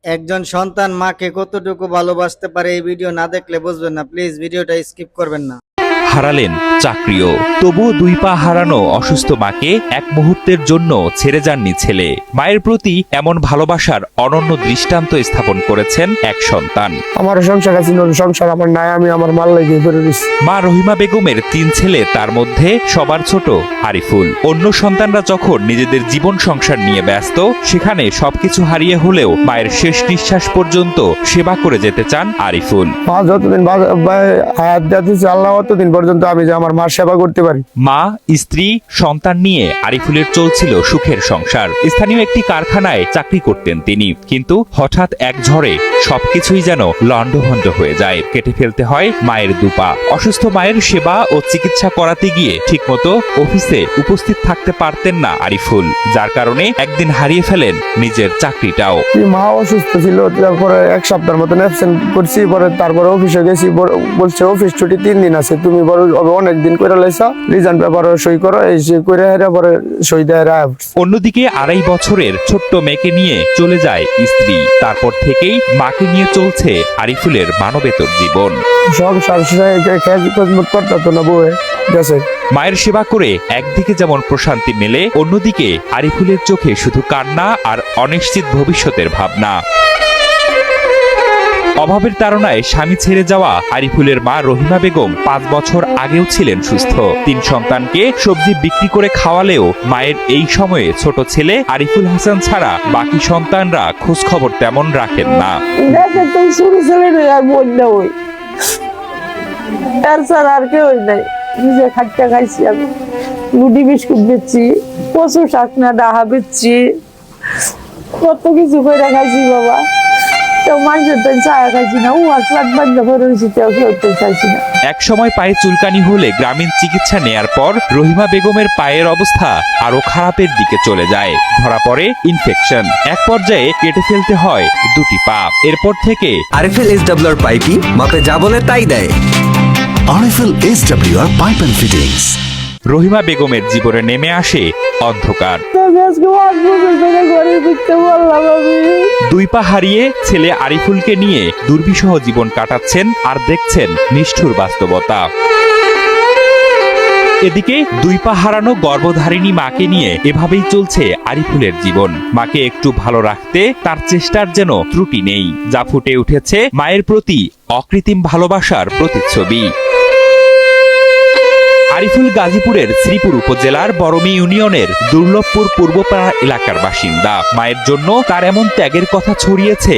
একজন সন্তান মাকে কতটুকু ভালোবাসতে পারে এই ভিডিও না দেখলে বুঝবেন না। প্লিজ ভিডিওটা স্কিপ করবেন না। হারালেন চাকরিও, তবুও দুই পা হারানো অসুস্থ মাকে এক মুহূর্তের জন্য ছেড়ে যাননি ছেলে। মায়ের প্রতি এমন ভালোবাসার অনন্য দৃষ্টান্ত স্থাপন করেছেন এক সন্তান। আমার সংসার আছে, সংসার আমার নাই, আমি আমার মাল লাগিয়ে করে দিচ্ছি। মা রহিমা বেগমের 3 ছেলে, তার মধ্যে সবার ছোট আরিফুল। অন্য সন্তানরা যখন নিজেদের জীবন সংসার নিয়ে ব্যস্ত, সেখানে সবকিছু হারিয়ে হলেও মায়ের শেষ নিঃশ্বাস পর্যন্ত সেবা করে যেতে চান আরিফুল। মা যতদিন হায়াত দিয়েছে আল্লাহ, ততদিন পর্যন্ত আমি যে আমার মার সেবা করতে পারি। মা, স্ত্রী, সন্তান নিয়ে আরিফুলের চলছিল সুখের সংসার। স্থানীয় একটি কারখানায় চাকরি করতেন তিনি, কিন্তু হঠাৎ এক ঝড়ে সবকিছুই যেন লণ্ডভণ্ড হয়ে যায়। কেটে ফেলতে হয় মায়ের দুপা। অসুস্থ মায়ের সেবা ও চিকিৎসা করাতে গিয়ে ঠিকমতো অফিসে উপস্থিত থাকতে পারতেন না আরিফুল, যার কারণে একদিন হারিয়ে ফেলেন নিজের চাকরিটাও। মা অসুস্থ ছিল, তারপরে 1 সপ্তাহের মতন অ্যাবসেন্ট করছি। তারপরে অফিসে গেছি, বলছে অফিস ছুটি 3 দিন আছে, তুমি বড় অনেকদিন করে লাইছা, রিজাইন পেপার সই করো, এই সই করে পরে সই দেয়। অন্যদিকে 2.5 বছরের ছোট্ট মেয়েকে নিয়ে চলে যায় স্ত্রী। তারপর থেকেই মাকে নিয়ে চলছে আরিফুলের মানবেতর জীবন। সংসার করতে না বউয়ে গেছে। মায়ের সেবা করে একদিকে যেমন প্রশান্তি মেলে, অন্যদিকে আরিফুলের চোখে শুধু কান্না আর অনিশ্চিত ভবিষ্যতের ভাবনা। অভাবের তাড়নায় স্বামী ছেড়ে যাওয়া আরিফুলের মা রহিমা বেগম 5 বছর আগেও ছিলেন সুস্থ। 3 সন্তানকে সবজি বিক্রি করে খাওয়ালেও মায়ের এই সময়ে ছোট ছেলে আরিফুল হাসান ছাড়া বাকি সন্তানরা খোঁজ খবর তেমন রাখেন না। আর কেউ নাই, নিজে খাটটা খাইছি আমি। রুটি বিস্কুট বেচছি, কচু শাক না ডাহা বেচছি, কত কিছু করে খাইছি বাবা। এক সময় পায়ে চুলকানি হলে গ্রামীণ চিকিৎসা নেয়ার পর রহিমা বেগমের পায়ের অবস্থা আরো খারাপের দিকে চলে যায়। ধরা পড়ে ইনফেকশন। এক পর্যায়ে কেটে ফেলতে হয় 2টি পা। এরপর থেকে আরএফএল SWR পাইপই মাপে যা বলে তাই দেয়। RFL SWR pipe and fittings. Rahima বেগমের জীবনে নেমে আসে অন্ধকার। 2 পা হারিয়ে ছেলে আরিফুলকে নিয়ে দুর্বিষহ জীবন কাটাচ্ছেন আর দেখছেন নিষ্ঠুর বাস্তবতা। এদিকে 2 পা হারানো গর্ভধারিণী মাকে নিয়ে এভাবেই চলছে আরিফুলের জীবন। মাকে একটু ভালো রাখতে তার চেষ্টার যেন ত্রুটি নেই, যা ফুটে উঠেছে মায়ের প্রতি অকৃত্রিম ভালোবাসার প্রতিচ্ছবি। আরিফুল গাজীপুরের শ্রীপুর উপজেলার বরমী ইউনিয়নের দুর্লভপুর পূর্বপাড়া এলাকার বাসিন্দা। মায়ের জন্য তার এমন ত্যাগের কথা ছড়িয়েছে